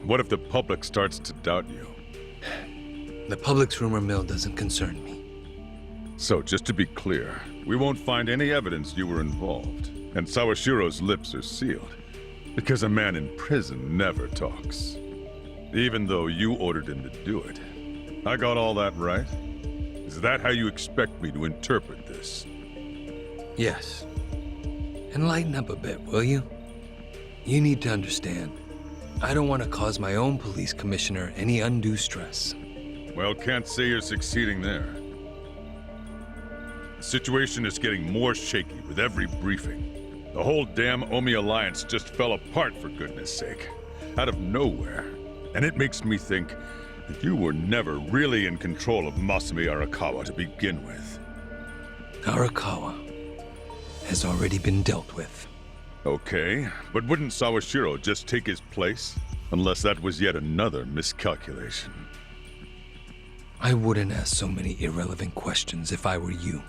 What if the public starts to doubt you? The public's rumor mill doesn't concern me. So, just to be clear, we won't find any evidence you were involved, and Sawashiro's lips are sealed, because a man in prison never talks. Even though you ordered him to do it. I got all that right? Is that how you expect me to interpret this? Yes. And lighten up a bit, will you? You need to understand. I don't want to cause my own police commissioner any undue stress. Well, can't say you're succeeding there. The situation is getting more shaky with every briefing. The whole damn Omi Alliance just fell apart, for goodness sake. Out of nowhere. And it makes me think that you were never really in control of Masumi Arakawa to begin with. Arakawa has already been dealt with. Okay, but wouldn't Sawashiro just take his place? Unless that was yet another miscalculation. I wouldn't ask so many irrelevant questions if I were you.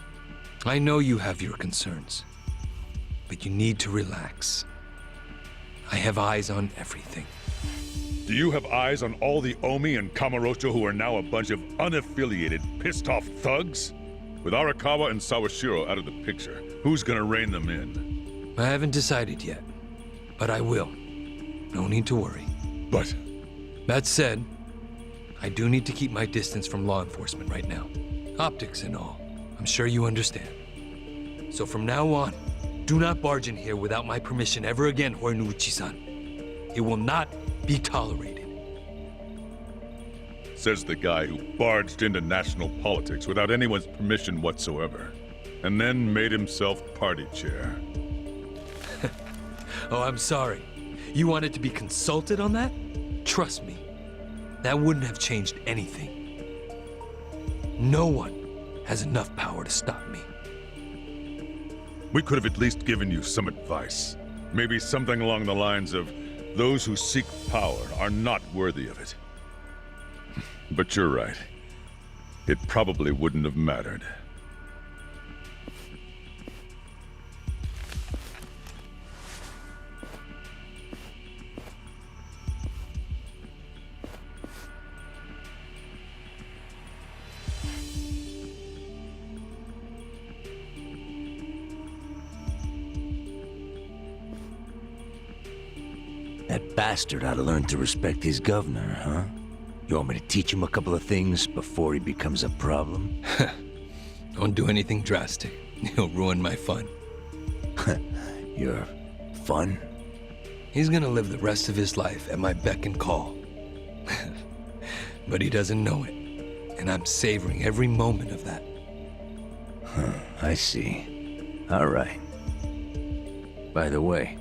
I know you have your concerns, but you need to relax. I have eyes on everything. Do you have eyes on all the Omi and Kamurocho who are now a bunch of unaffiliated, pissed-off thugs? With Arakawa and Sawashiro out of the picture, who's gonna rein them in? I haven't decided yet, but I will. No need to worry. But... That said, I do need to keep my distance from law enforcement right now. Optics and all. I'm sure you understand. So from now on, do not barge in here without my permission ever again, Horiguchi-san. It will not be tolerated. Says the guy who barged into national politics without anyone's permission whatsoever, and then made himself party chair. Oh, I'm sorry. You wanted to be consulted on that? Trust me, that wouldn't have changed anything. No one has enough power to stop me. We could have at least given you some advice. Maybe something along the lines of, those who seek power are not worthy of it. But you're right. It probably wouldn't have mattered. That bastard ought to learn to respect his governor, huh? You want me to teach him a couple of things before he becomes a problem? Don't do anything drastic. He'll ruin my fun. Your fun? He's gonna live the rest of his life at my beck and call. But he doesn't know it, and I'm savoring every moment of that. Huh, I see. All right. By the way,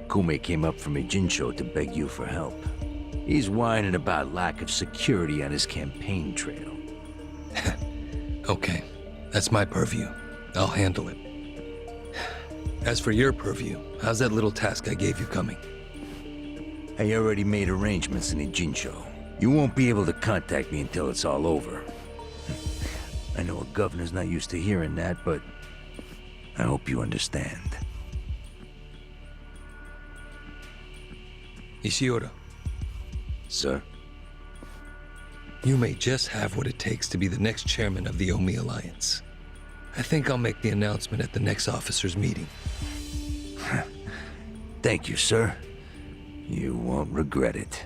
Kume came up from Ijincho to beg you for help. He's whining about lack of security on his campaign trail. Okay, that's my purview. I'll handle it. As for your purview, how's that little task I gave you coming? I already made arrangements in Ijincho. You won't be able to contact me until it's all over. I know a governor's not used to hearing that, but I hope you understand. Ishiura. Sir? You may just have what it takes to be the next chairman of the Omi Alliance. I think I'll make the announcement at the next officers' meeting. Thank you, sir. You won't regret it.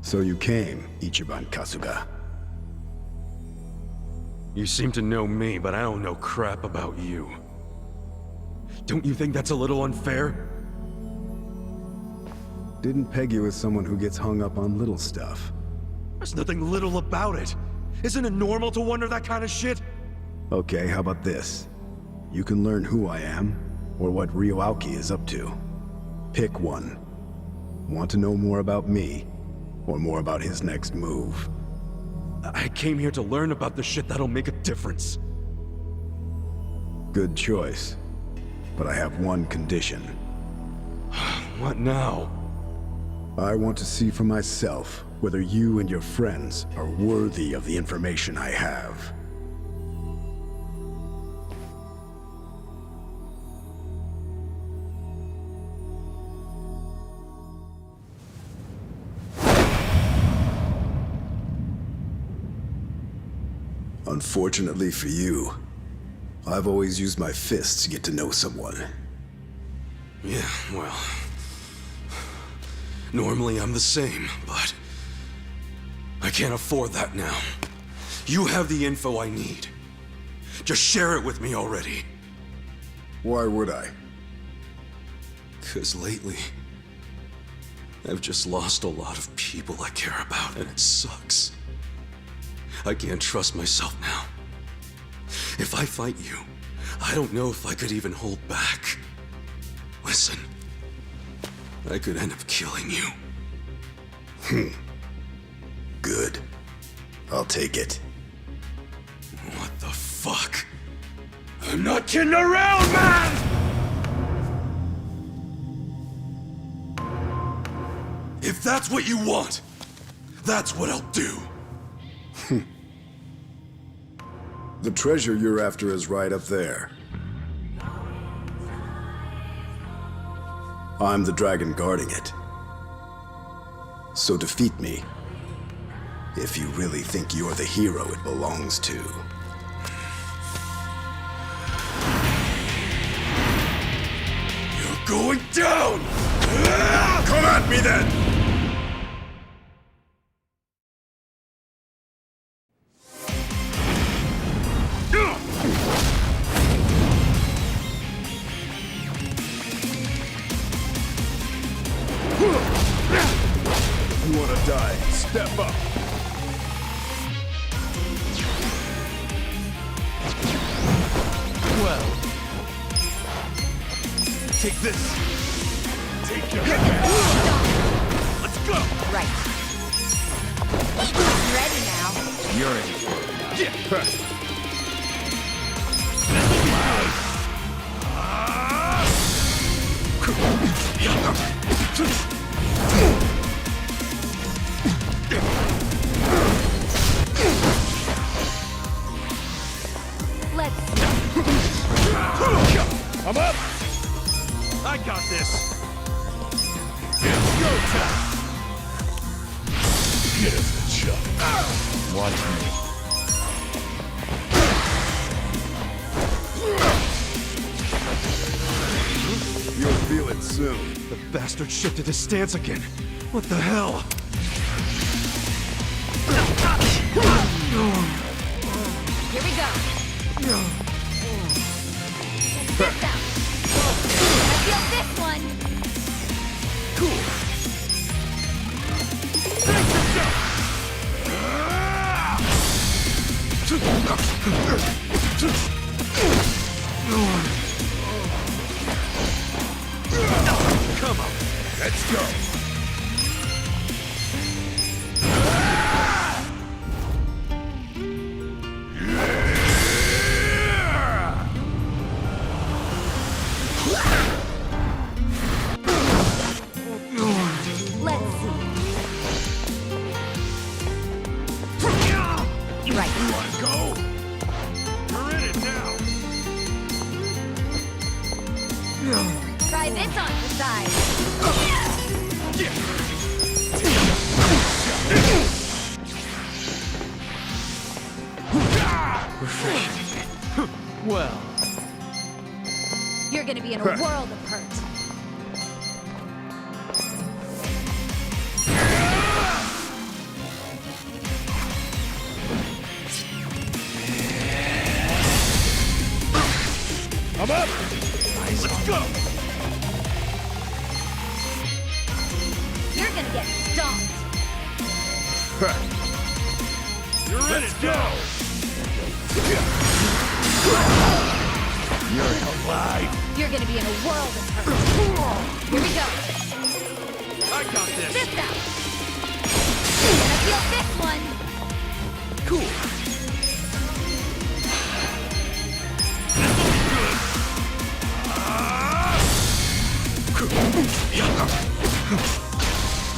So you came, Ichiban Kasuga. You seem to know me, but I don't know crap about you. Don't you think that's a little unfair? Didn't peg you as someone who gets hung up on little stuff. There's nothing little about it. Isn't it normal to wonder that kind of shit? Okay, how about this? You can learn who I am, or what Ryoaoki is up to. Pick one. Want to know more about me, or more about his next move? I came here to learn about the shit that'll make a difference. Good choice. But I have one condition. What now? I want to see for myself whether you and your friends are worthy of the information I have. Unfortunately for you, I've always used my fists to get to know someone. Yeah, well... Normally I'm the same, but... I can't afford that now. You have the info I need. Just share it with me already. Why would I? 'Cause lately... I've just lost a lot of people I care about, and it sucks. I can't trust myself now. If I fight you, I don't know if I could even hold back. Listen, I could end up killing you. Good. I'll take it. What the fuck? I'm not kidding around, man! If that's what you want, that's what I'll do. The treasure you're after is right up there. I'm the dragon guarding it. So defeat me, if you really think you're the hero it belongs to. You're going down! Come at me then! You wanna die? Step up! Well, take this. Take your Let's go. Right. Ready now. You're in for it. Let's I'm up! I got this! It's go time! Get us a chop. Watch me. You'll feel it soon. The bastard shifted his stance again. What the hell? Here we go. This out. I feel this one. Cool. Come on. Let's go. Let's see. Right. Wanna go? You're in it now. Try this on the side. Well, You're gonna be in a world of hurt. gonna get stomped. You're in it, go! You're alive. You're gonna be in a world of hurt. Here we go. I got this! This out. You're gonna feel this one. Cool.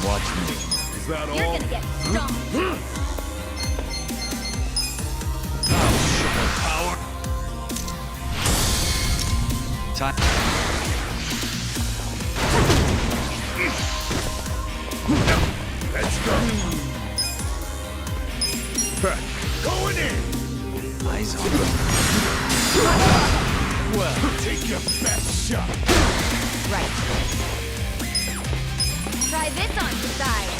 Watch me. Is that You're all? gonna get stomped. Power! Time. Let's go! Going in! Eyes on me. Well, take your best shot! Right. Try this on the side.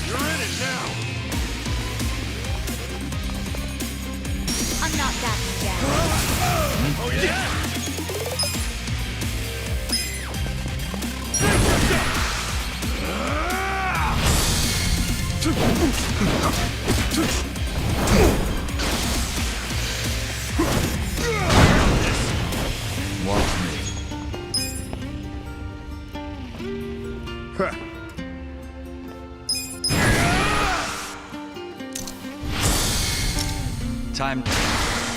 You're in it now! I'm not backing down. Oh yeah! Watch me. Time.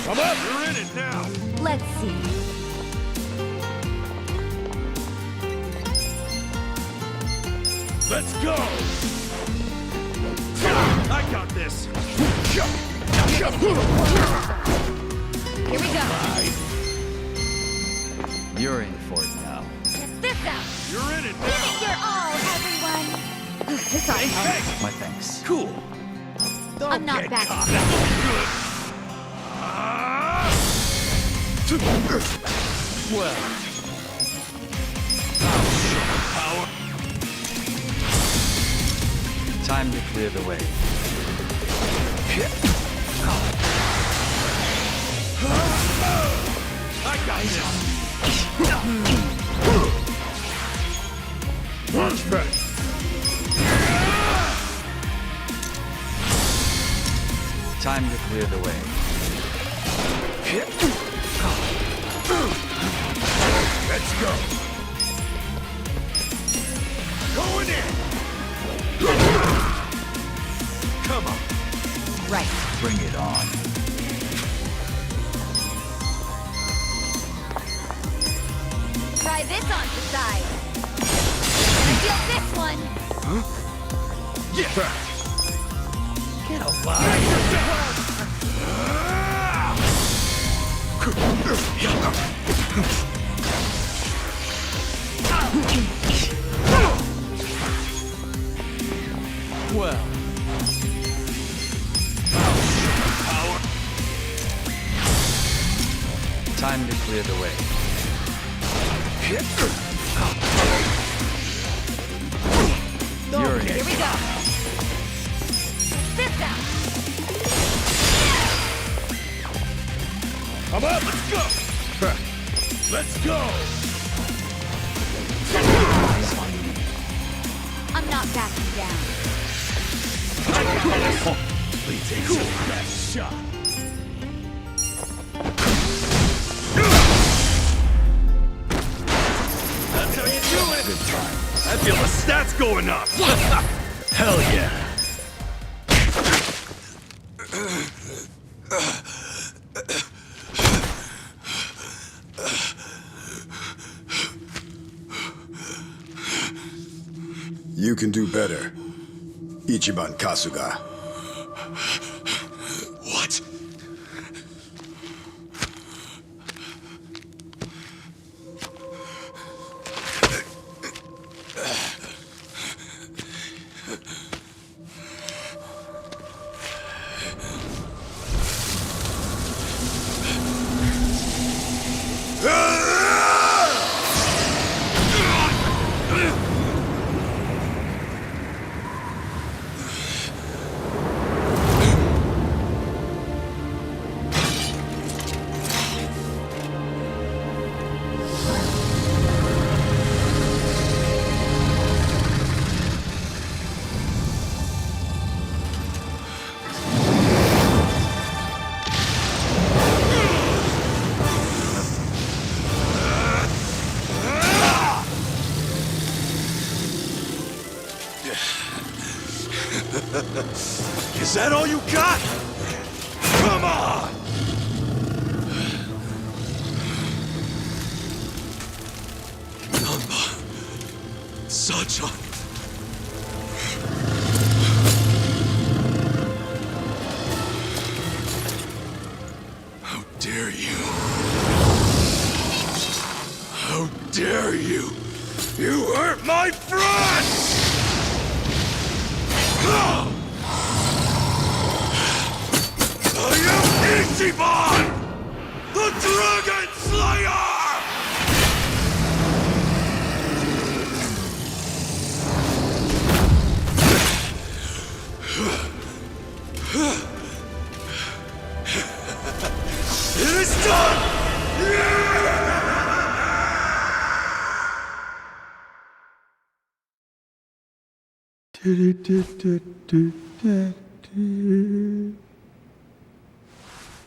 Come up! You're in it now! Let's see. Let's go! I got this! You're gonna be in a world of hurt. Here we go. You're in for it now. Get this out. You're in it Give now! it your all, everyone. This ought to help. My thanks. Cool. I'm not backing down. Well, Time to clear the way. I got this! Watch back! Time to clear the way. Let's go! Going in! Come on! Right. Bring it on. Try this on the side. Gonna feel this one. Yeah! get alive. Well. Time to clear the way. You're in. Here we go. This out. Come up, let's go! Let's go! I'm not backing down. Please take your best shot. That's how you do it! Good time. I feel the stats going up! Hell yeah! You can do better, Ichiban Kasuga. What? Is that all you got? Come on! Such a... How dare you? How dare you? You hurt my friends! I am Ichiban! The Dragon Slayer! It is done!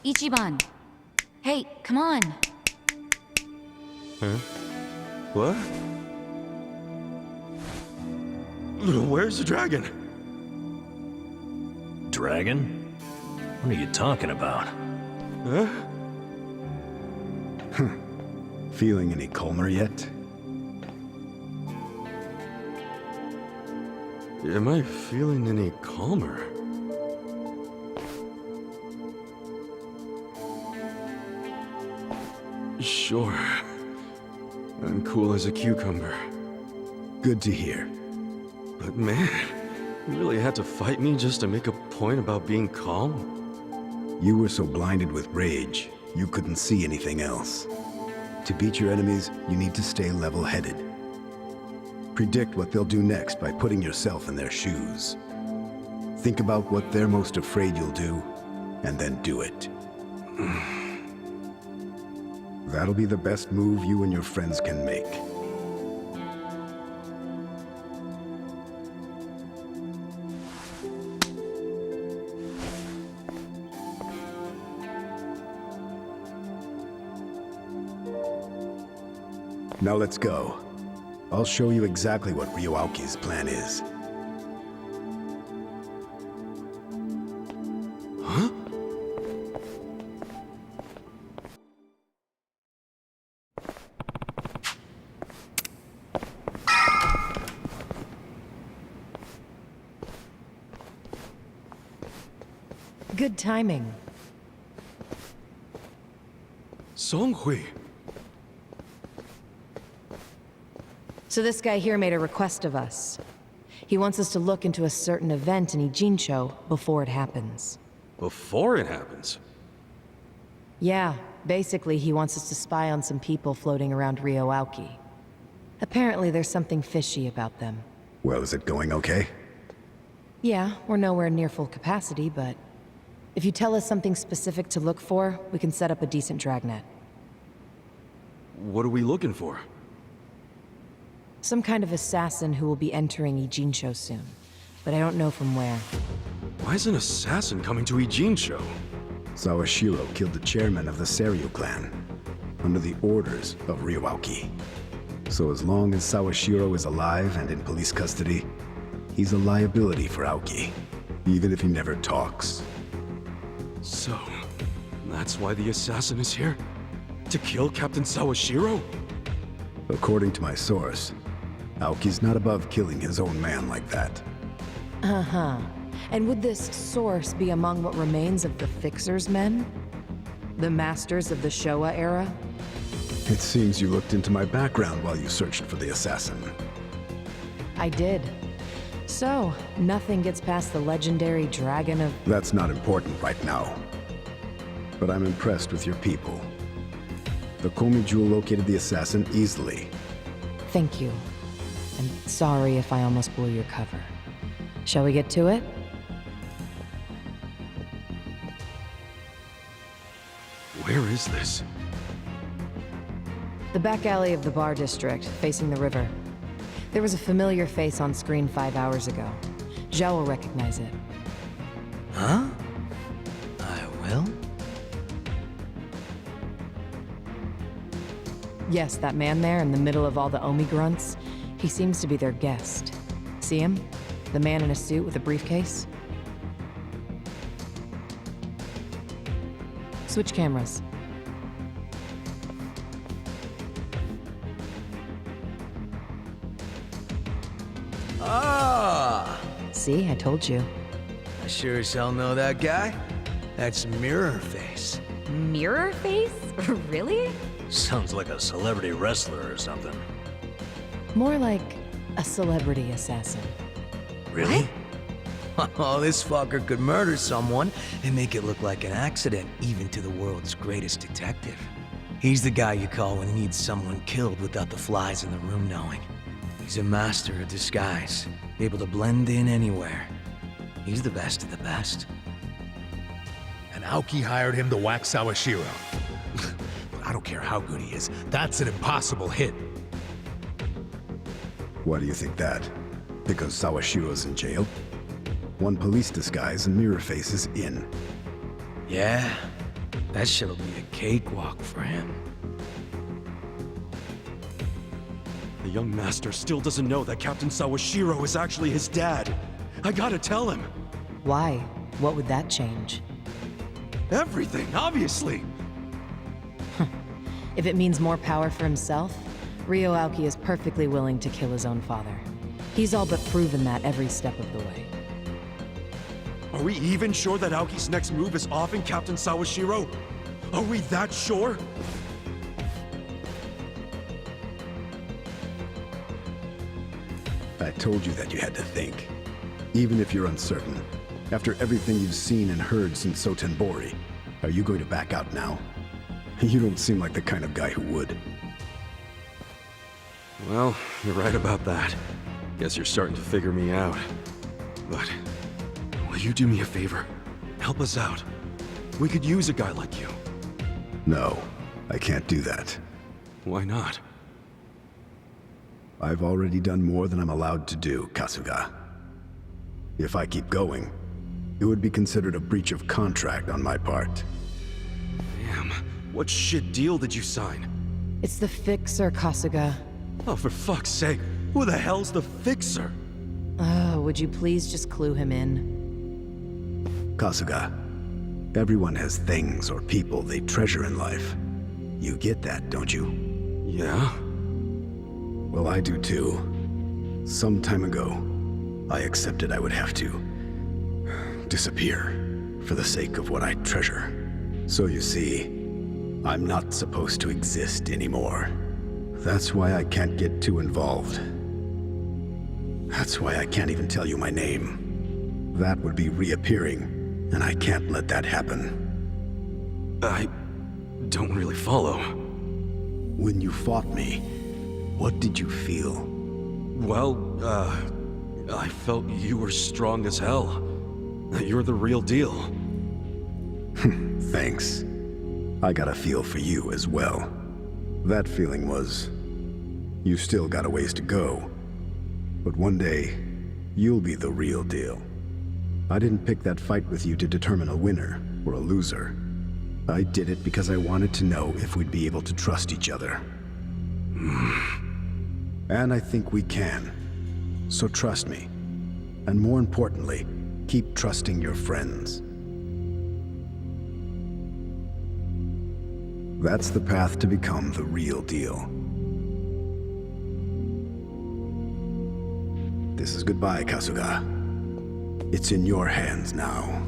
Ichiban. Hey, come on. What? Where's the dragon? Dragon? What are you talking about? Huh? Feeling any calmer yet? Am I feeling any calmer? Sure. I'm cool as a cucumber. Good to hear. But man, you really had to fight me just to make a point about being calm? You were so blinded with rage, you couldn't see anything else. To beat your enemies, you need to stay level-headed. Predict what they'll do next by putting yourself in their shoes. Think about what they're most afraid you'll do, and then do it. That'll be the best move you and your friends can make. Now let's go. I'll show you exactly what Ryuaki's plan is. Huh? Good timing. Songhui. So this guy here made a request of us. He wants us to look into a certain event in Ijincho before it happens. Before it happens? Yeah, basically he wants us to spy on some people floating around Ryuauki. Apparently there's something fishy about them. Well, is it going okay? Yeah, we're nowhere near full capacity, but if you tell us something specific to look for, we can set up a decent dragnet. What are we looking for? Some kind of assassin who will be entering Ijincho soon, but I don't know from where. Why is an assassin coming to Ijincho? Sawashiro killed the chairman of the Seiryu clan, under the orders of Ryuauki. So as long as Sawashiro is alive and in police custody, he's a liability for Aoki, even if he never talks. So, that's why the assassin is here? To kill Captain Sawashiro? According to my source, Aoki's not above killing his own man like that. Uh-huh. And would this source be among what remains of the Fixer's men? The masters of the Showa era? It seems you looked into my background while you searched for the assassin. I did. So, nothing gets past the legendary Dragon of... That's not important right now. But I'm impressed with your people. The Komi Jewel located the assassin easily. Thank you. And sorry if I almost blew your cover. Shall we get to it? Where is this? The back alley of the bar district, facing the river. There was a familiar face on screen 5 hours ago. Zhao will recognize it. Huh? I will? Yes, that man there in the middle of all the Omi grunts. He seems to be their guest. See him? The man in a suit with a briefcase? Switch cameras. Ah! See, I told you. I sure as hell know that guy. That's Mirror Face. Mirror face? Really? Sounds like a celebrity wrestler or something. More like a celebrity assassin. Really? Oh, this fucker could murder someone and make it look like an accident, even to the world's greatest detective. He's the guy you call when you need someone killed without the flies in the room knowing. He's a master of disguise, able to blend in anywhere. He's the best of the best. And Aoki hired him to whack Sawashiro. I don't care how good he is, that's an impossible hit. Why do you think that? Because Sawashiro's in jail? One police disguise and Mirror Face is in. Yeah, that shit'll be a cakewalk for him. The young master still doesn't know that Captain Sawashiro is actually his dad. I gotta tell him. Why? What would that change? Everything, obviously. If it means more power for himself, Ryo Aoki is perfectly willing to kill his own father. He's all but proven that every step of the way. Are we even sure that Aoki's next move is offing Captain Sawashiro? Are we that sure? I told you that you had to think. Even if you're uncertain, after everything you've seen and heard since Sotenbori, are you going to back out now? You don't seem like the kind of guy who would. Well, you're right about that. Guess you're starting to figure me out. But, will you do me a favor? Help us out. We could use a guy like you. No, I can't do that. Why not? I've already done more than I'm allowed to do, Kasuga. If I keep going, it would be considered a breach of contract on my part. Damn, what shit deal did you sign? It's the Fixer, Kasuga. Oh, for fuck's sake, who the hell's the Fixer? Oh, would you please just clue him in? Kasuga, everyone has things or people they treasure in life. You get that, don't you? Yeah? Well, I do too. Some time ago, I accepted I would have to disappear for the sake of what I treasure. So you see, I'm not supposed to exist anymore. That's why I can't get too involved. That's why I can't even tell you my name. That would be reappearing, and I can't let that happen. I don't really follow. When you fought me, what did you feel? Well, I felt you were strong as hell. That you're the real deal. Thanks. I got a feel for you as well. That feeling was, you still got a ways to go. But one day, you'll be the real deal. I didn't pick that fight with you to determine a winner or a loser. I did it because I wanted to know if we'd be able to trust each other. And I think we can. So trust me. And more importantly, keep trusting your friends. That's the path to become the real deal. This is goodbye, Kasuga. It's in your hands now.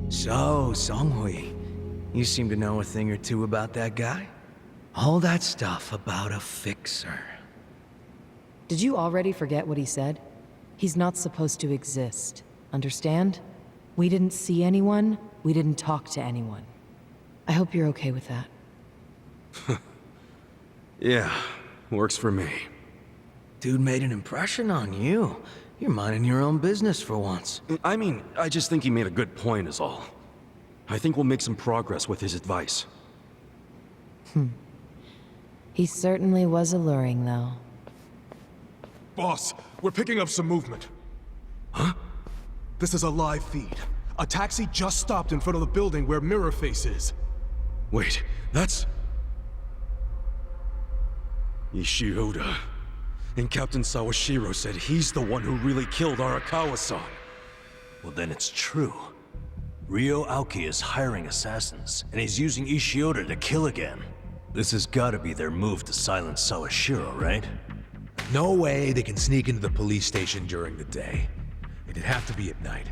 So, Songhui, you seem to know a thing or two about that guy? All that stuff about a fixer. Did you already forget what he said? He's not supposed to exist. Understand? We didn't see anyone. We didn't talk to anyone. I hope you're okay with that. Yeah, works for me. Dude made an impression on you. You're minding your own business for once. I mean, I just think he made a good point is all. I think we'll make some progress with his advice. He certainly was alluring, though. Boss, we're picking up some movement. Huh? This is a live feed. A taxi just stopped in front of the building where Mirror Face is. Wait, that's... Ishioda. And Captain Sawashiro said he's the one who really killed Arakawa-san. Well, then it's true. Ryo Aoki is hiring assassins, and he's using Ishioda to kill again. This has gotta be their move to silence Sawashiro, right? No way they can sneak into the police station during the day. It'd have to be at night.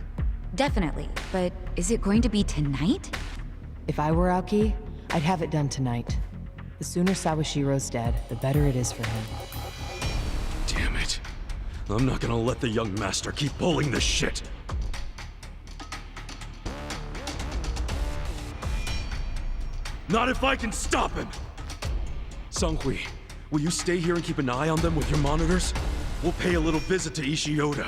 Definitely, but is it going to be tonight? If I were Aoki, I'd have it done tonight. The sooner Sawashiro's dead, the better it is for him. Damn it. I'm not gonna let the young master keep pulling this shit. Not if I can stop him! Sanghui, will you stay here and keep an eye on them with your monitors? We'll pay a little visit to Ishioda.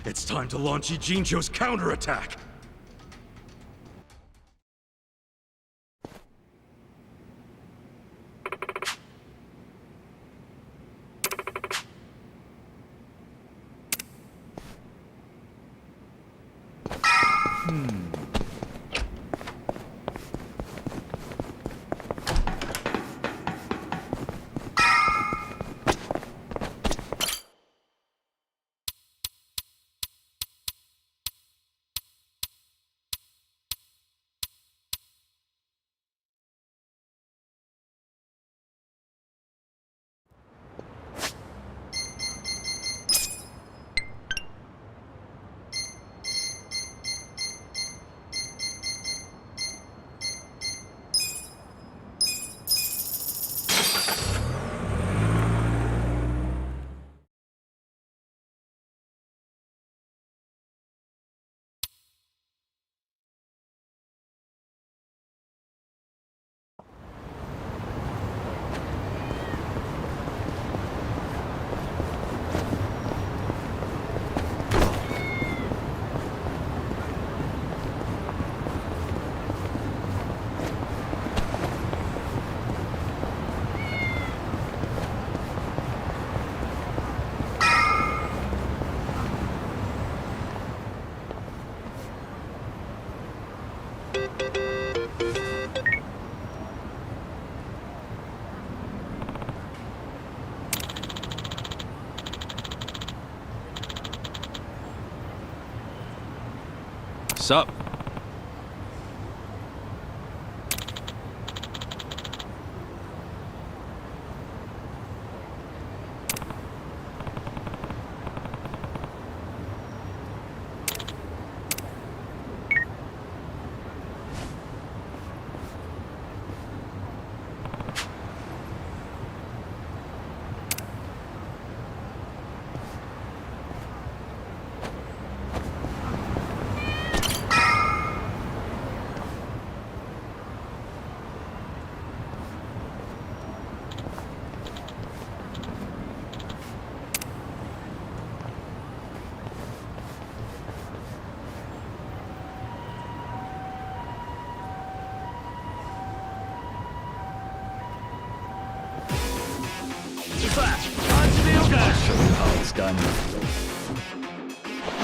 It's time to launch Ijincho's counterattack! Sup?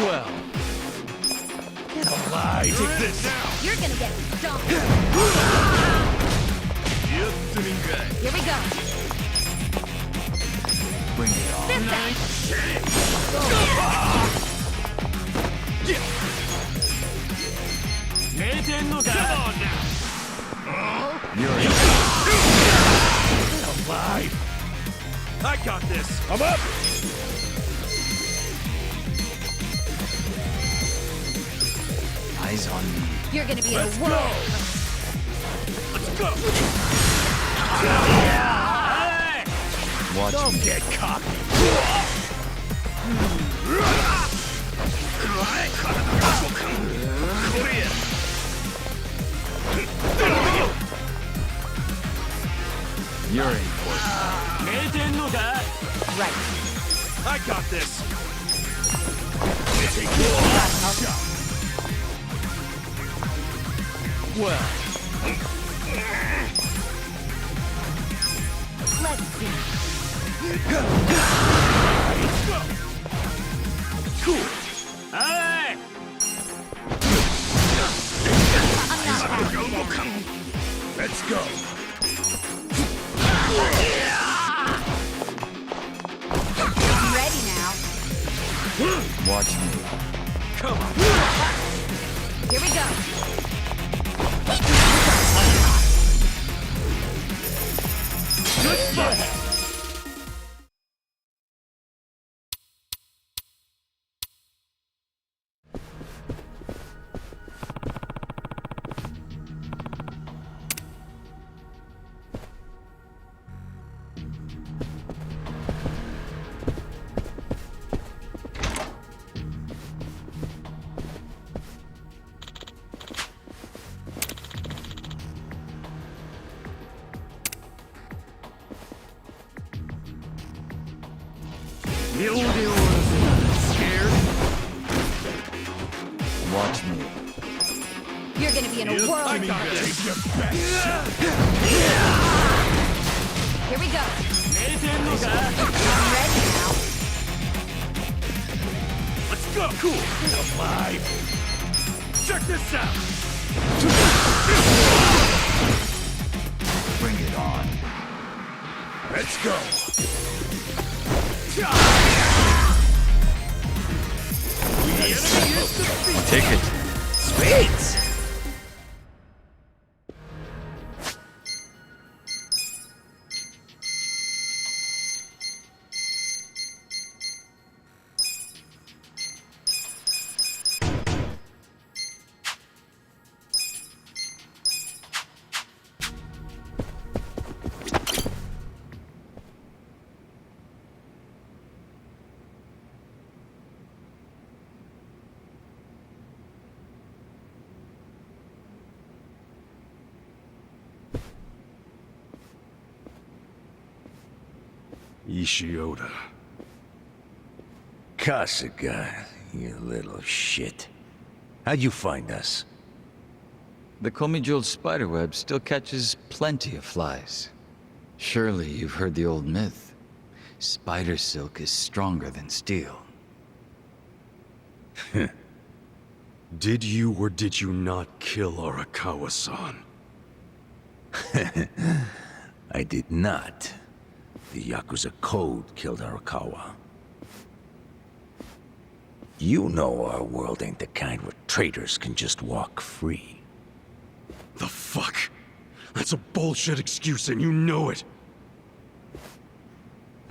Well, get a lie. Take this. You're gonna get dumped. Here we go. Bring it on. This time. Come on now! Alive. I got this! I'm up. Eyes on me. You're gonna be a whirl. Let's go! Watch Don't me. get cocky. You're in for it. Right. I got this! Well, Let's see. I'm not happy. let's go. Watch me. Come on. Here we go. Scared? Watch me. You're gonna be in a whirl. Here we go. I'm ready now. Let's go! Cool! Alive! Check this out! Bring it on. Let's go! Take it. Spades! Ishioda. Kasuga, you little shit. How'd you find us? The Komi-jeweled spiderweb still catches plenty of flies. Surely you've heard the old myth. Spider silk is stronger than steel. Did you or did you not kill Arakawa-san? I did not. The Yakuza code killed Arakawa. You know our world ain't the kind where traitors can just walk free. The fuck? That's a bullshit excuse and you know it.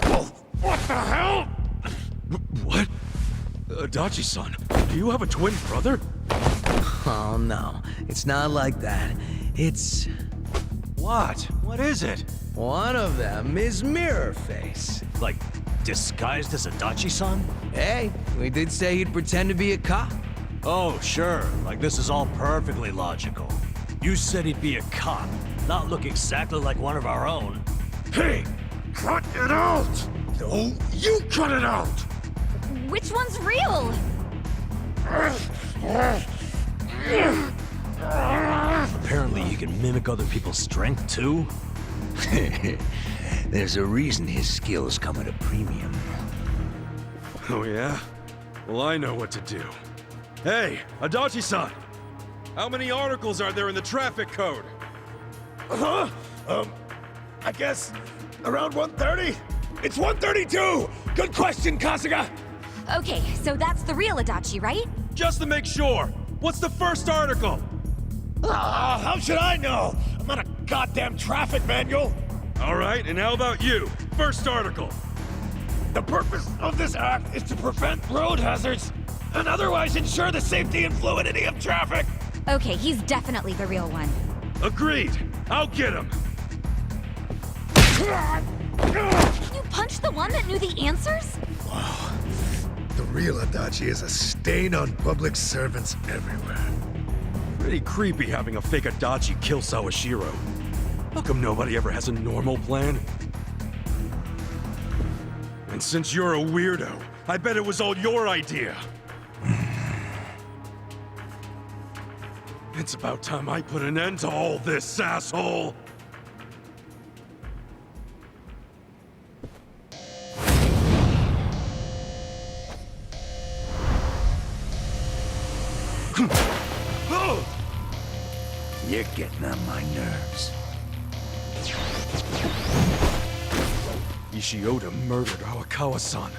Oh, what the hell? What? Adachi-san, do you have a twin brother? Oh no, it's not like that. It's... What? What is it? one of them is Mirror Face. Like, disguised as Adachi-san? Hey, we did say he'd pretend to be a cop. Oh, sure. Like, this is all perfectly logical. You said he'd be a cop, not look exactly like one of our own. Hey! Cut it out! No, you cut it out! Which one's real? Apparently he can mimic other people's strength, too? There's a reason his skills come at a premium. Oh yeah? Well, I know what to do. Hey, Adachi-san! How many articles are there in the traffic code? Huh? I guess around 130? It's 132! Good question, Kasuga! Okay, so that's the real Adachi, right? Just to make sure, what's the first article? Ah, how should I know? I'm not a goddamn traffic manual! All right, and how about you? First article. The purpose of this act is to prevent road hazards and otherwise ensure the safety and fluidity of traffic. Okay, he's definitely the real one. Agreed. I'll get him. You punched the one that knew the answers? Wow. The real Adachi is a stain on public servants everywhere. Pretty creepy having a fake Adachi kill Sawashiro. How come nobody ever has a normal plan? And since you're a weirdo, I bet it was all your idea. It's about time I put an end to all this, asshole! You're getting on my nerves. Ishioda murdered Arakawa-san.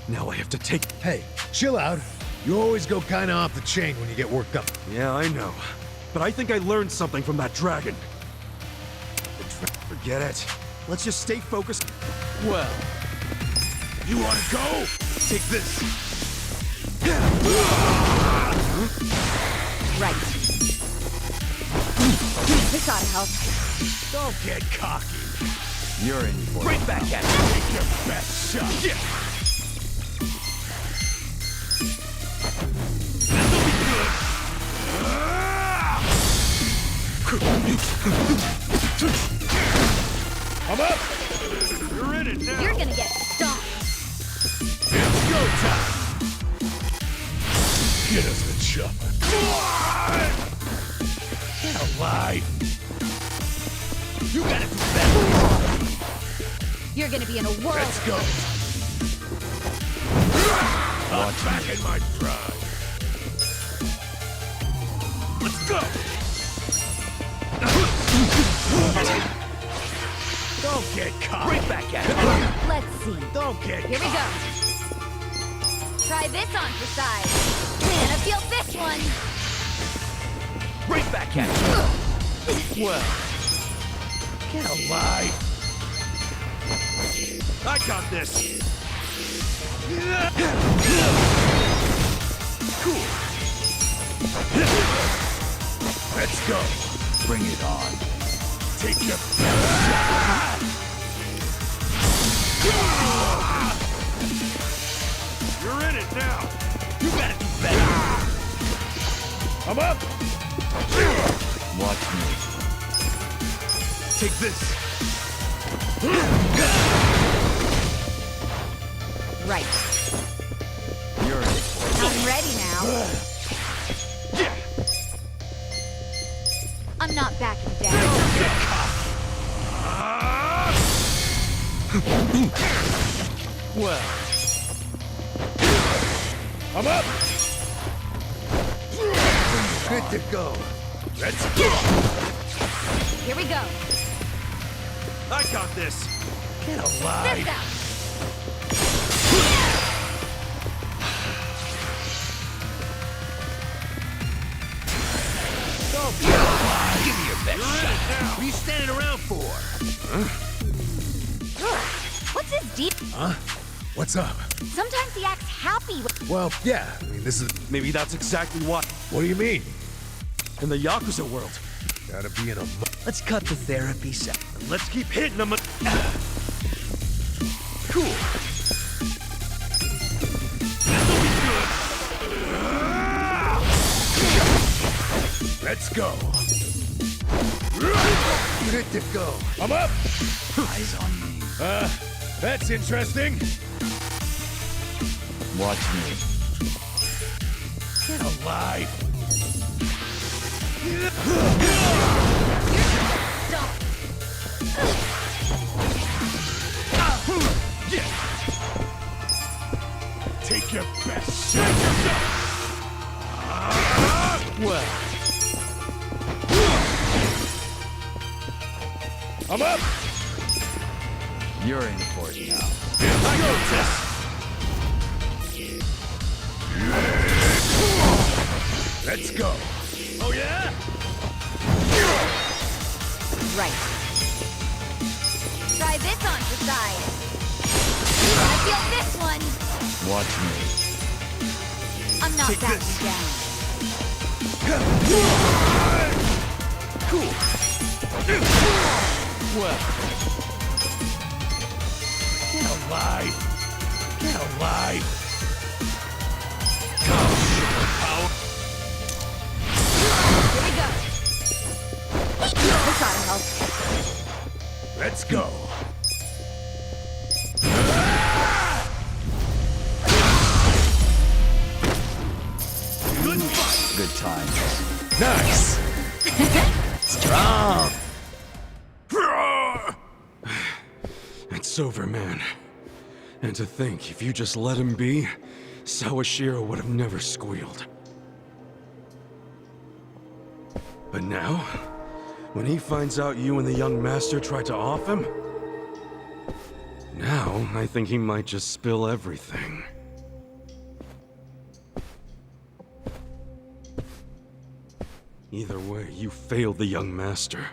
Now I have to take... Hey, chill out. You always go kinda off the chain when you get worked up. Yeah, I know. But I think I learned something from that dragon. Forget it. Let's just stay focused. Well, you wanna go? Take this. Right. This ought to help. Don't get cocky. You're in for Right it back now. at you. Take your best shot. Yeah. I'm up. You're in it now. You're gonna get stomped. It's go time. Get us the chopper. Get alive. You gotta do better. You're gonna be in a whirl. Let's go. I'm back in my pride. Let's go. Don't get caught. Right back at it. Let's see. Don't get Here we go. Try this on for size. Gonna feel this one. Right back at it. Well, get alive. I got this. Cool. Let's go. Bring it on. Take your best shot. You're in it now. You gotta do better. I'm up. Watch me. Take this. Right. You're in for it. I'm ready now. I'm not backing down. Well, I'm up. Good to go. Let's go. Here we go. I got this. Get This alive. out. Don't get alive. Give me your best shot. What are you standing around for? What's his deep? Huh? What's up? Sometimes he acts happy. Well, yeah. I mean, this is. Maybe that's exactly what. What do you mean? In the Yakuza world. Gotta be in a. Let's cut the therapy set. And let's keep hitting them. Cool. Let's go. Good to go. I'm up. Eyes on me. That's interesting. Watch me. Get alive. Take your best shot. Well. I'm up. You're in for it now. I go, Tess. Let's go. Oh, yeah? Right. Try this on for size. I feel this one. Watch me. I'm not Take backing this. down. Cool. Well. Get alive. Get alive. Come, sugar power. Here we go. This ought to help. Let's go. Good fight. Good times. Nice. Strong. It's over, man. And to think, if you just let him be, Sawashiro would have never squealed. But now, when he finds out you and the young master tried to off him, now I think he might just spill everything. Either way, you failed the young master.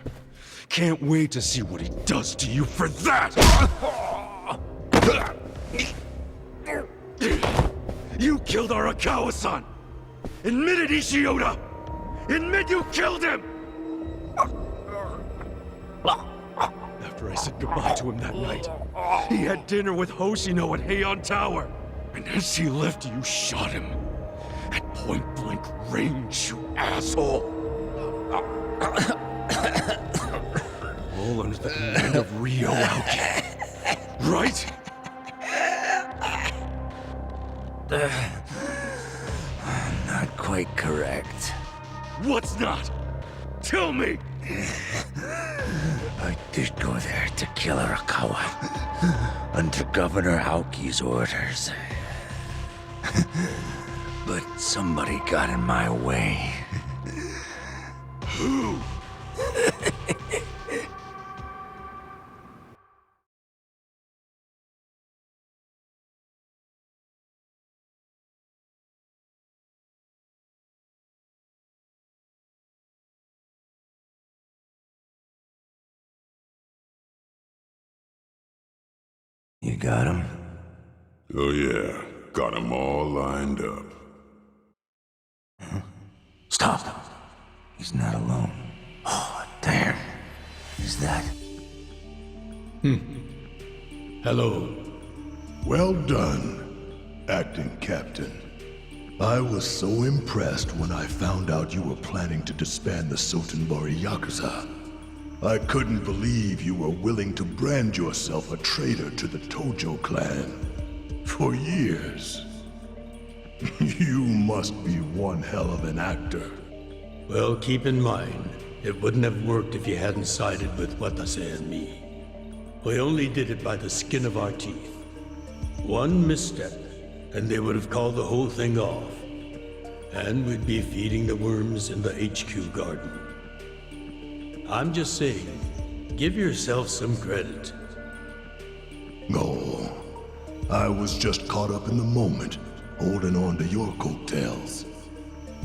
Can't wait to see what he does to you for that! You killed Arakawa-san! Admit it, Ishioda! Admit you killed him! After I said goodbye to him that night, he had dinner with Hoshino at Heian Tower. And as he left, you shot him. At point-blank range, you asshole! All under the command of Ryo Aoki. Right? Not quite correct. What's not? Tell me! I did go there to kill Arakawa, under Governor Aoki's orders. But somebody got in my way. Who? You got him? Oh yeah, got them all lined up. Stop! He's not alone. Oh, damn. Is that... Hello. Well done, Acting Captain. I was so impressed when I found out you were planning to disband the Sotenbori Yakuza. I couldn't believe you were willing to brand yourself a traitor to the Tojo clan. For years. You must be one hell of an actor. Well, keep in mind, it wouldn't have worked if you hadn't sided with Watase and me. We only did it by the skin of our teeth. One misstep, and they would have called the whole thing off. And we'd be feeding the worms in the HQ garden. I'm just saying, give yourself some credit. No, I was just caught up in the moment, holding on to your coattails.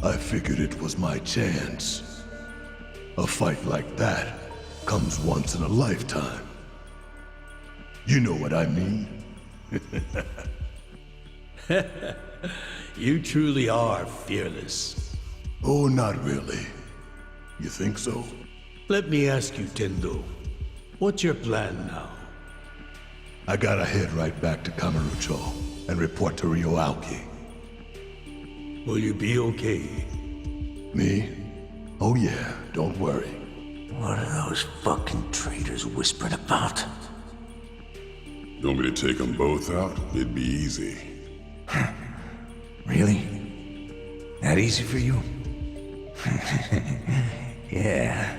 I figured it was my chance. A fight like that comes once in a lifetime. You know what I mean? You truly are fearless. Oh, not really. You think so? Let me ask you, Tendo. What's your plan now? I gotta head right back to Kamurocho and report to Ryo Aoki. Will you be okay? Me? Oh yeah, don't worry. What are those fucking traitors whispering about? You want me to take them both out? It'd be easy. Really? That easy for you? Yeah,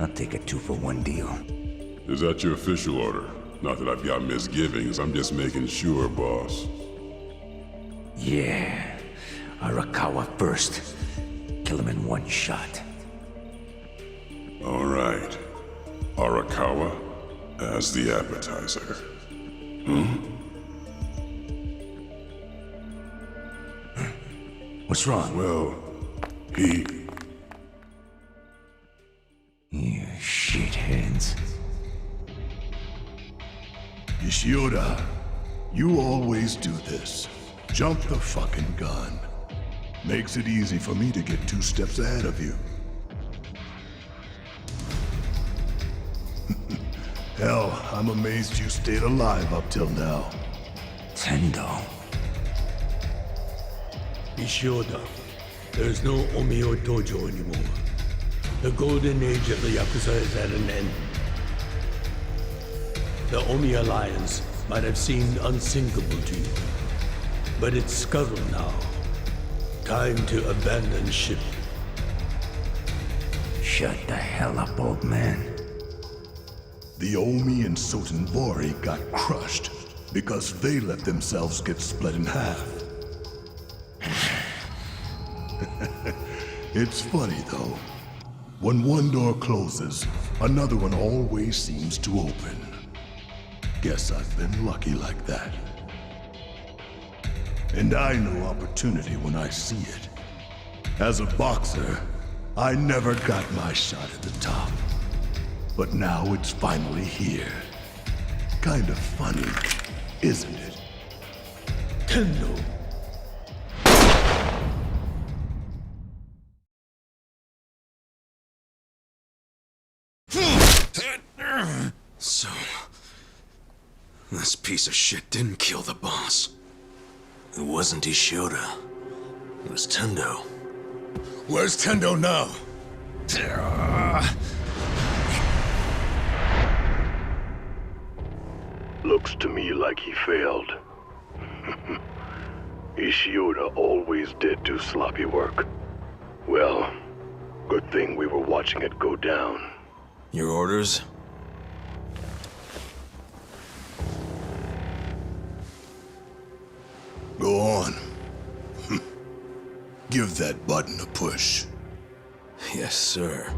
I'll take a 2-for-1 deal. Is that your official order? Not that I've got misgivings, I'm just making sure, boss. Yeah, Arakawa first. Kill him in one shot. All right. Arakawa as the appetizer. What's wrong? Well, You shitheads. Ishioda, you always do this. Jump the fucking gun. Makes it easy for me to get 2 steps ahead of you. Hell, I'm amazed you stayed alive up till now. Tendo. Ishioda, there's no Omio Dojo anymore. The golden age of the Yakuza is at an end. The Omi Alliance might have seemed unsinkable to you, but it's scuttled now. Time to abandon ship. Shut the hell up, old man. The Omi and Sotenbori got crushed because they let themselves get split in half. It's funny, though. When one door closes, another one always seems to open. Guess I've been lucky like that. And I know opportunity when I see it. As a boxer, I never got my shot at the top. But now it's finally here. Kind of funny, isn't it? Tendo. So, this piece of shit didn't kill the boss. It wasn't Ishiota. It was Tendo. Where's Tendo now? Looks to me like he failed. Ishiota always did do sloppy work. Well, good thing we were watching it go down. Your orders? Go on. Give that button a push. Yes, sir.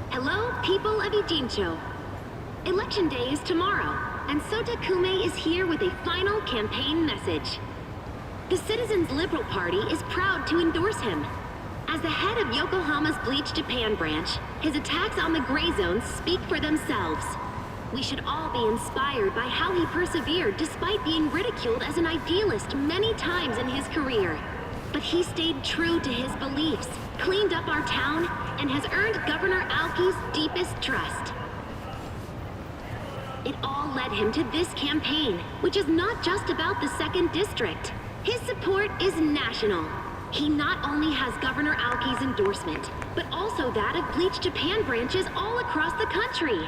Hello, people of Ijincho. Election day is tomorrow, and Sota Kume is here with a final campaign message. The Citizens Liberal Party is proud to endorse him. As the head of Yokohama's Bleach Japan branch, his attacks on the Gray Zones speak for themselves. We should all be inspired by how he persevered despite being ridiculed as an idealist many times in his career. But he stayed true to his beliefs, cleaned up our town, and has earned Governor Aoki's deepest trust. It all led him to this campaign, which is not just about the 2nd District. His support is national. He not only has Governor Aoki's endorsement, but also that of Bleach Japan branches all across the country.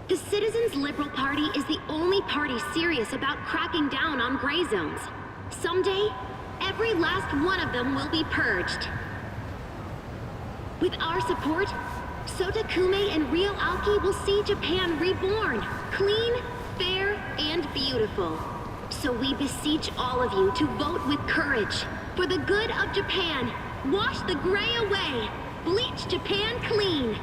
The Citizens Liberal Party is the only party serious about cracking down on gray zones. Someday, every last one of them will be purged. With our support, Sota Kume and real Aoki will see Japan reborn, clean, fair, and beautiful. So we beseech all of you to vote with courage. For the good of Japan, wash the gray away, bleach Japan clean.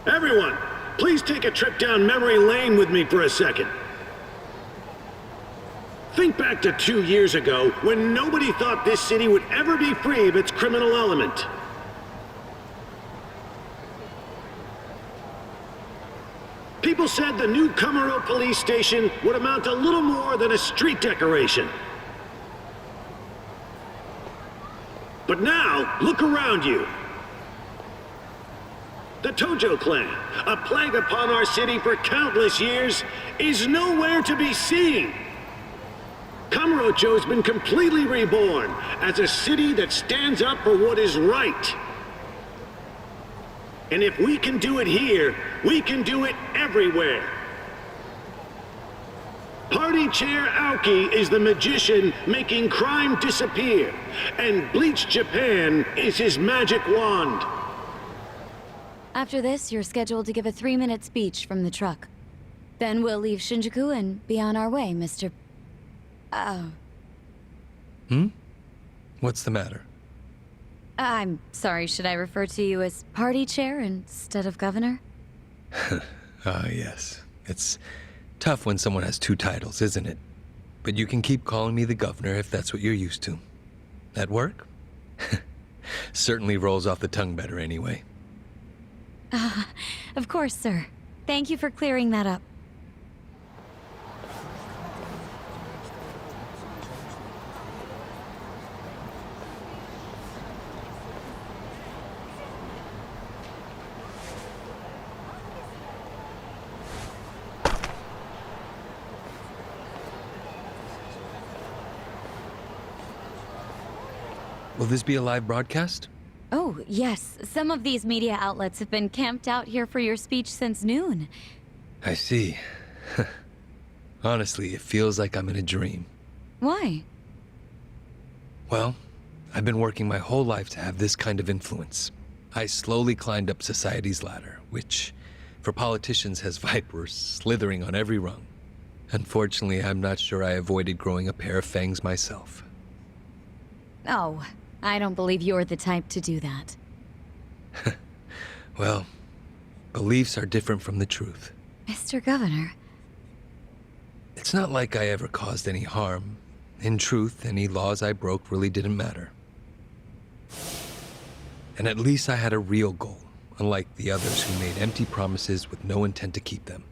Everyone, please take a trip down memory lane with me for a second. Think back to 2 years ago when nobody thought this city would ever be free of its criminal element. People said the new Kamuro police station would amount to little more than a street decoration. But now, look around you. The Tojo clan, a plague upon our city for countless years, is nowhere to be seen. Kamurocho's been completely reborn as a city that stands up for what is right. And if we can do it here, we can do it everywhere. Party Chair Aoki is the magician making crime disappear, and Bleach Japan is his magic wand. After this, you're scheduled to give a 3-minute speech from the truck. Then we'll leave Shinjuku and be on our way, Mr. What's the matter? I'm sorry, should I refer to you as Party Chair instead of Governor? Yes. It's tough when someone has 2 titles, isn't it? But you can keep calling me the Governor if that's what you're used to. That work? Certainly rolls off the tongue better anyway. Of course, sir. Thank you for clearing that up. Will this be a live broadcast? Oh, yes. Some of these media outlets have been camped out here for your speech since noon. I see. Honestly, it feels like I'm in a dream. Why? Well, I've been working my whole life to have this kind of influence. I slowly climbed up society's ladder, which, for politicians, has vipers slithering on every rung. Unfortunately, I'm not sure I avoided growing a pair of fangs myself. Oh, I don't believe you're the type to do that. Well, beliefs are different from the truth. Mr. Governor. It's not like I ever caused any harm. In truth, any laws I broke really didn't matter. And at least I had a real goal, unlike the others who made empty promises with no intent to keep them.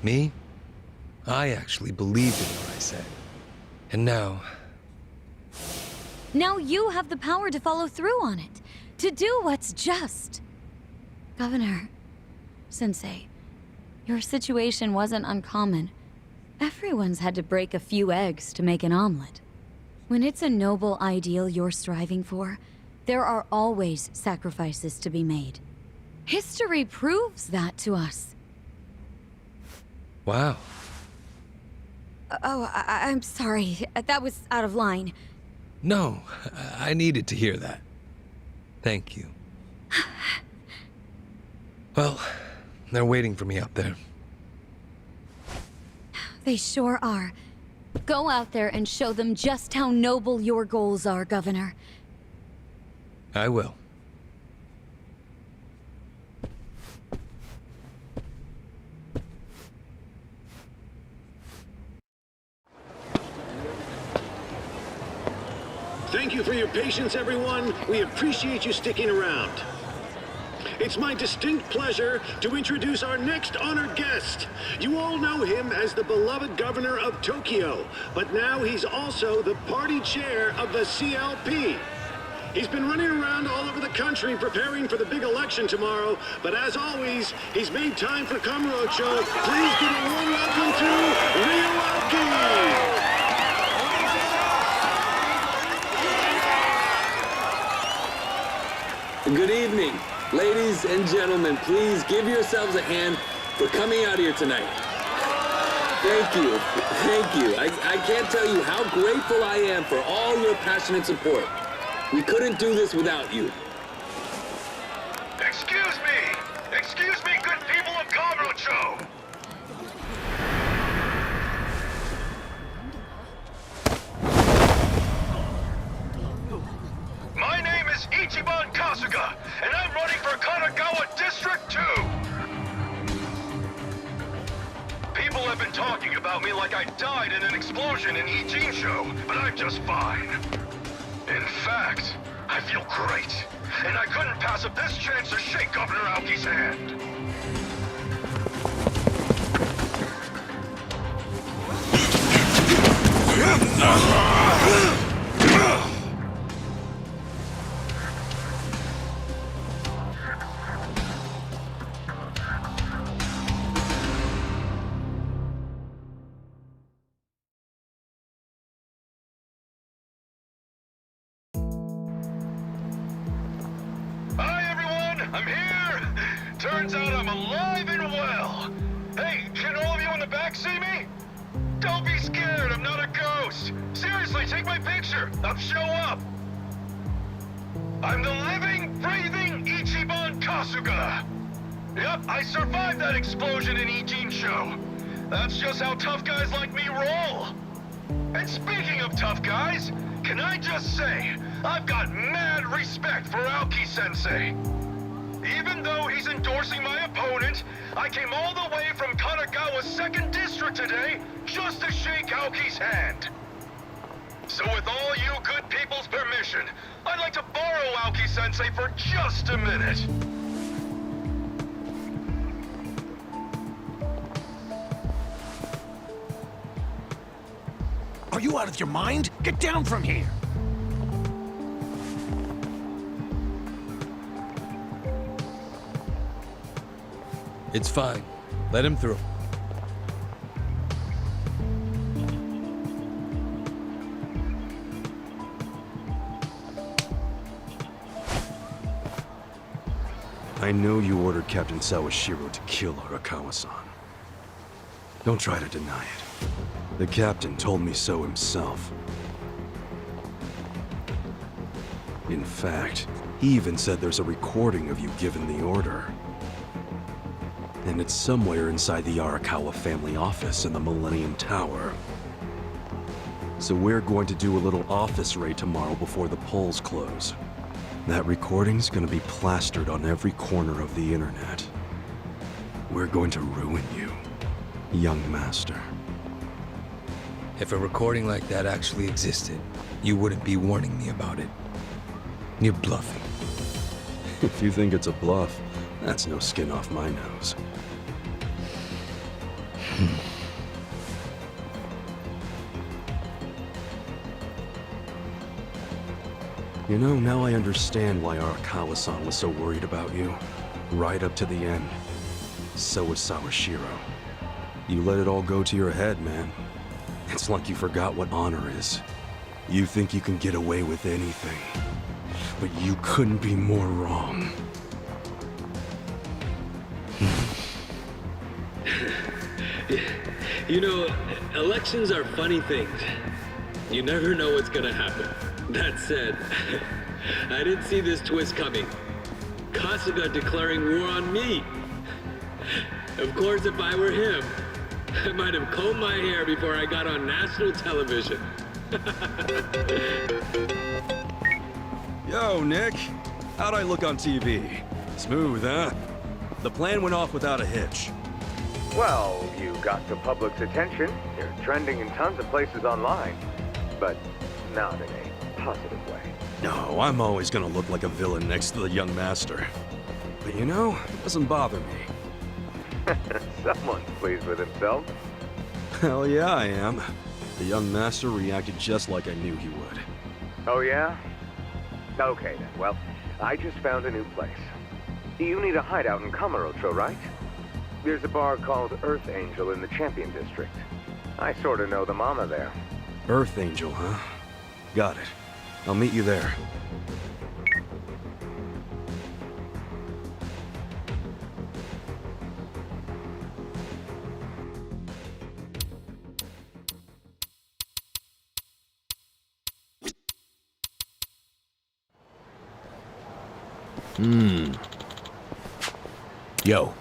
Me? I actually believed in what I said. And now... Now you have the power to follow through on it, to do what's just. Governor, Sensei, your situation wasn't uncommon. Everyone's had to break a few eggs to make an omelet. When it's a noble ideal you're striving for, there are always sacrifices to be made. History proves that to us. Wow. Oh, I'm sorry. That was out of line. No, I needed to hear that. Thank you. Well, they're waiting for me out there. They sure are. Go out there and show them just how noble your goals are, Governor. I will. Thank you for your patience, everyone. We appreciate you sticking around. It's my distinct pleasure to introduce our next honored guest. You all know him as the beloved governor of Tokyo, but now he's also the party chair of the CLP. He's been running around all over the country preparing for the big election tomorrow, but as always, he's made time for Kamurocho. Please give a warm welcome to Ryuaki! Good evening. Ladies and gentlemen, please give yourselves a hand for coming out here tonight. Thank you. Thank you. I can't tell you how grateful I am for all your passionate support. We couldn't do this without you. Excuse me! Excuse me, good people of Kamurocho! My name is Ichiban Kasuga, and I'm running for Kanagawa District 2! People have been talking about me like I died in an explosion in Ijincho, but I'm just fine. In fact, I feel great, and I couldn't pass up this chance to shake Governor Aoki's hand. Turns out I'm alive and well. Hey, can all of you in the back see me? Don't be scared, I'm not a ghost. Seriously, take my picture. I'll show up. I'm the living, breathing Ichiban Kasuga. Yep, I survived that explosion in Ijin-sho. That's just how tough guys like me roll. And speaking of tough guys, can I just say, I've got mad respect for Aoki-sensei. Even though he's endorsing my opponent, I came all the way from Kanagawa's 2nd District today just to shake Aoki's hand. So with all you good people's permission, I'd like to borrow Aoki-sensei for just a minute. Are you out of your mind? Get down from here! It's fine. Let him through. I know you ordered Captain Sawashiro to kill Arakawa-san. Don't try to deny it. The captain told me so himself. In fact, he even said there's a recording of you giving the order. And it's somewhere inside the Arakawa family office in the Millennium Tower. So we're going to do a little office raid tomorrow before the polls close. That recording's gonna be plastered on every corner of the internet. We're going to ruin you, young master. If a recording like that actually existed, you wouldn't be warning me about it. You're bluffing. If you think it's a bluff, that's no skin off my nose. You know, now I understand why Arakawa-san was so worried about you. Right up to the end. So was Sawashiro. You let it all go to your head, man. It's like you forgot what honor is. You think you can get away with anything. But you couldn't be more wrong. You know, elections are funny things. You never know what's gonna happen. That said, I didn't see this twist coming. Kasuga declaring war on me. Of course, if I were him, I might have combed my hair before I got on national television. Yo, Nick. How'd I look on TV? Smooth, huh? The plan went off without a hitch. Well, you got the public's attention. You're trending in tons of places online. But not in a positive way. No, I'm always gonna look like a villain next to the young master. But you know, it doesn't bother me. Someone's pleased with himself. Hell yeah, I am. The young master reacted just like I knew he would. Oh yeah? Okay then, well, I just found a new place. You need a hideout in Kamurocho, right? There's a bar called Earth Angel in the Champion District. I sorta know the mama there. Earth Angel, huh? Got it. I'll meet you there. Yo.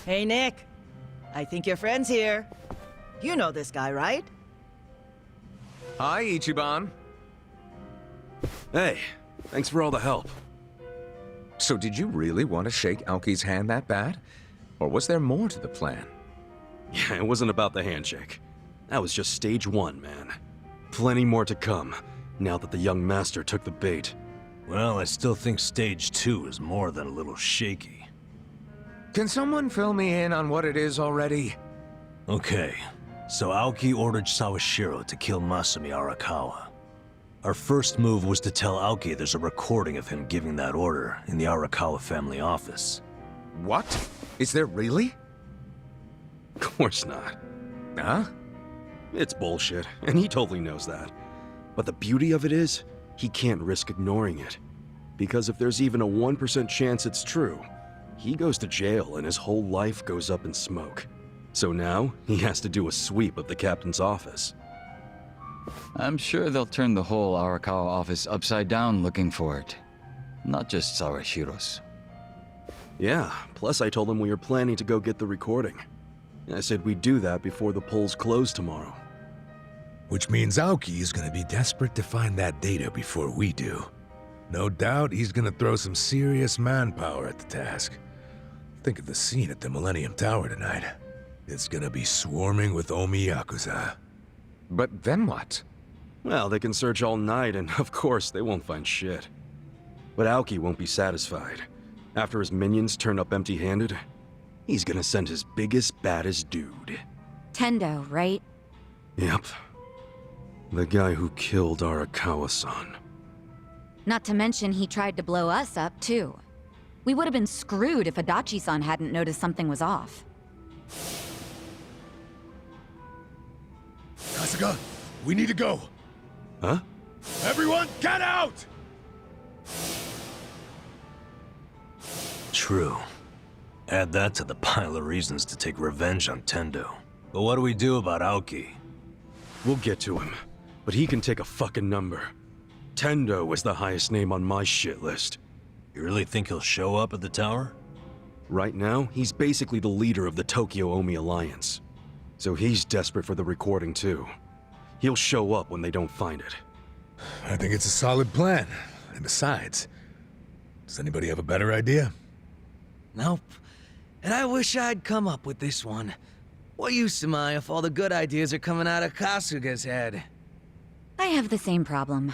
Hey, Nick. I think your friend's here. You know this guy, right? Hi, Ichiban. Hey, thanks for all the help. So did you really want to shake Aoki's hand that bad? Or was there more to the plan? Yeah, it wasn't about the handshake. That was just stage one, man. Plenty more to come, now that the young master took the bait. Well, I still think stage 2 is more than a little shaky. Can someone fill me in on what it is already? Okay, so Aoki ordered Sawashiro to kill Masumi Arakawa. Our first move was to tell Aoki there's a recording of him giving that order in the Arakawa family office. What? Is there really? Of course not. Huh? It's bullshit, and he totally knows that. But the beauty of it is, he can't risk ignoring it. Because if there's even a 1% chance it's true, he goes to jail and his whole life goes up in smoke. So now, he has to do a sweep of the captain's office. I'm sure they'll turn the whole Arakawa office upside down looking for it. Not just Sawashiro's. Yeah, plus I told him we were planning to go get the recording. I said we'd do that before the polls close tomorrow. Which means Aoki is gonna be desperate to find that data before we do. No doubt he's gonna throw some serious manpower at the task. Think of the scene at the Millennium Tower tonight. It's gonna be swarming with Omi Yakuza. But then what? Well, they can search all night, and of course, they won't find shit. But Aoki won't be satisfied. After his minions turn up empty-handed, he's gonna send his biggest, baddest dude. Tendo, right? Yep. The guy who killed Arakawa-san. Not to mention he tried to blow us up, too. We would have been screwed if Adachi-san hadn't noticed something was off. Kasuga, we need to go. Huh? Everyone, get out! True. Add that to the pile of reasons to take revenge on Tendo. But what do we do about Aoki? We'll get to him, but he can take a fucking number. Tendo is the highest name on my shit list. You really think he'll show up at the tower? Right now, he's basically the leader of the Tokyo Omi Alliance. So he's desperate for the recording too. He'll show up when they don't find it. I think it's a solid plan. And besides, does anybody have a better idea? Nope. And I wish I'd come up with this one. What use am I if all the good ideas are coming out of Kasuga's head? I have the same problem.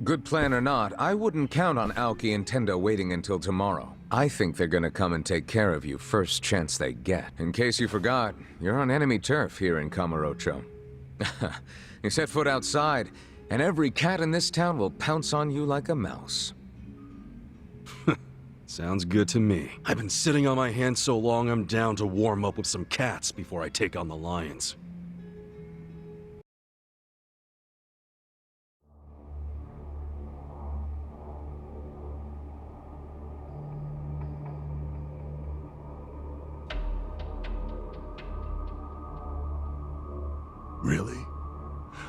Good plan or not, I wouldn't count on Aoki and Tendo waiting until tomorrow. I think they're gonna come and take care of you first chance they get. In case you forgot, you're on enemy turf here in Kamurocho. You set foot outside, and every cat in this town will pounce on you like a mouse. Sounds good to me. I've been sitting on my hands so long I'm down to warm up with some cats before I take on the lions. Really?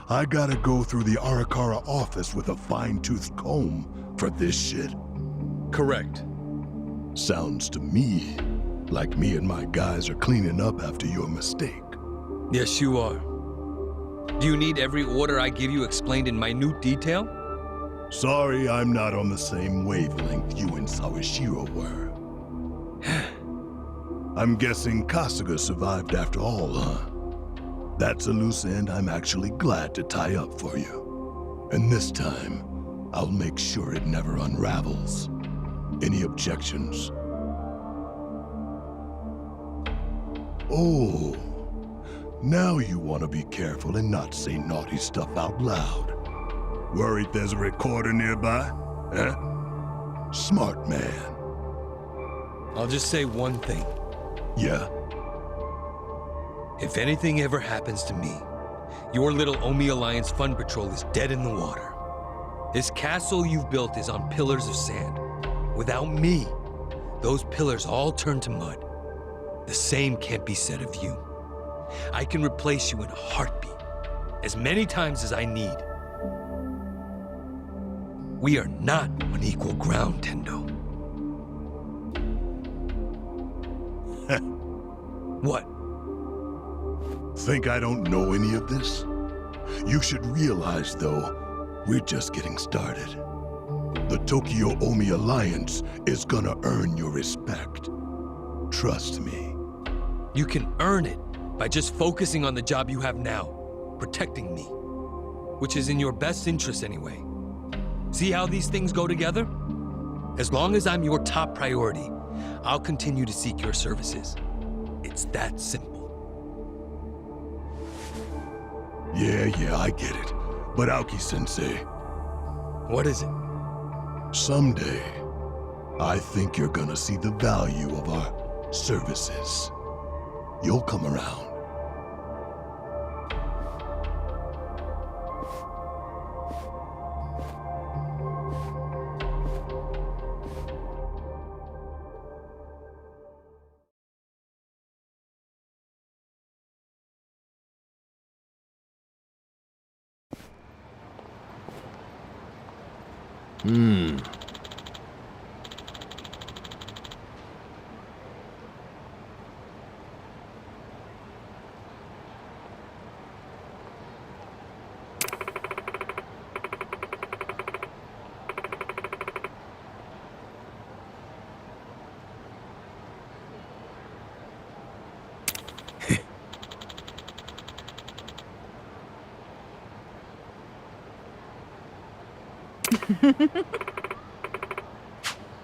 I gotta go through the Arakawa office with a fine-toothed comb for this shit? Correct. Sounds to me like me and my guys are cleaning up after your mistake. Yes, you are. Do you need every order I give you explained in minute detail? Sorry I'm not on the same wavelength you and Sawashiro were. I'm guessing Kasuga survived after all, huh? That's a loose end I'm actually glad to tie up for you. And this time, I'll make sure it never unravels. Any objections? Oh, now you want to be careful and not say naughty stuff out loud. Worried there's a recorder nearby? Huh? Smart man. I'll just say one thing. Yeah? If anything ever happens to me, your little Omi Alliance Fun Patrol is dead in the water. This castle you've built is on pillars of sand. Without me, those pillars all turn to mud. The same can't be said of you. I can replace you in a heartbeat, as many times as I need. We are not on equal ground, Tendo. What? Think I don't know any of this? You should realize, though, we're just getting started. The Tokyo Omi Alliance is gonna earn your respect. Trust me. You can earn it by just focusing on the job you have now, protecting me. Which is in your best interest anyway. See how these things go together? As long as I'm your top priority, I'll continue to seek your services. It's that simple. Yeah, I get it. But Aoki-sensei... What is it? Someday, I think you're gonna see the value of our services. You'll come around.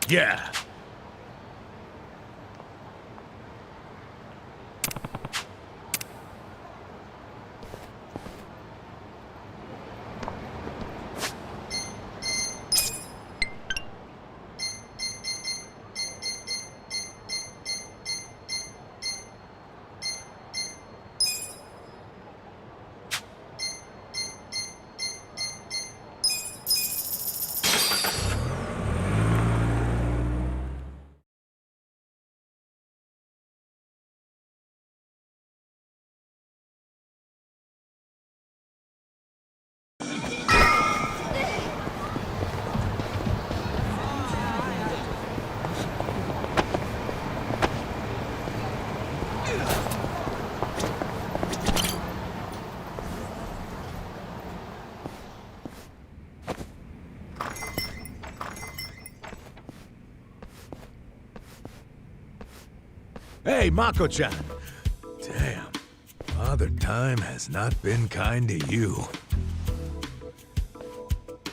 Yeah. Hey, Mako-chan! Damn, Father Time has not been kind to you.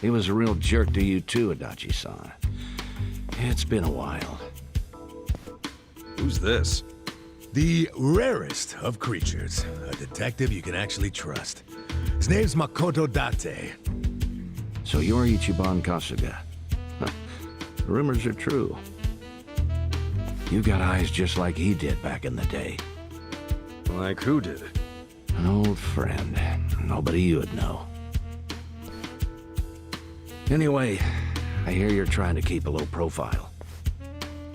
He was a real jerk to you too, Adachi-san. It's been a while. Who's this? The rarest of creatures. A detective you can actually trust. His name's Makoto Date. So you're Ichiban Kasuga. Huh. The rumors are true. You got eyes just like he did back in the day. Like who did? An old friend. Nobody you'd know. Anyway, I hear you're trying to keep a low profile.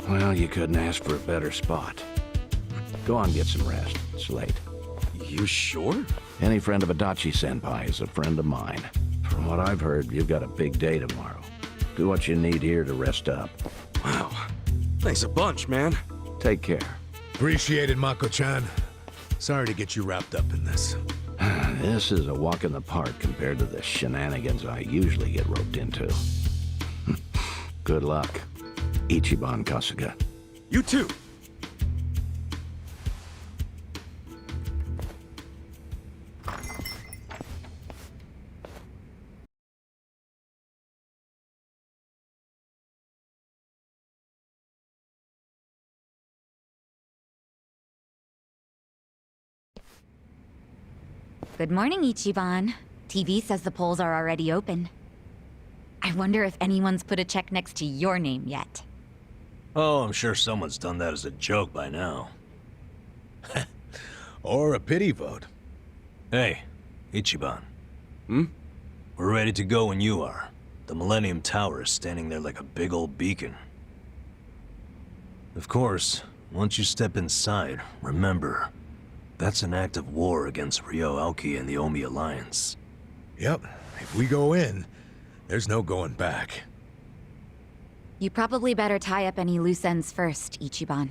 Well, you couldn't ask for a better spot. Go on, get some rest. It's late. You sure? Any friend of Adachi-senpai is a friend of mine. From what I've heard, you've got a big day tomorrow. Do what you need here to rest up. Wow. Thanks a bunch, man. Take care. Appreciate it, Mako-chan. Sorry to get you wrapped up in this. This is a walk in the park compared to the shenanigans I usually get roped into. Good luck, Ichiban Kasuga. You too. Good morning, Ichiban. TV says the polls are already open. I wonder if anyone's put a check next to your name yet. Oh, I'm sure someone's done that as a joke by now. Or a pity vote. Hey, Ichiban. We're ready to go when you are. The Millennium Tower is standing there like a big old beacon. Of course, once you step inside, remember, that's an act of war against Ryo Aoki and the Omi Alliance. Yep, if we go in, there's no going back. You probably better tie up any loose ends first, Ichiban.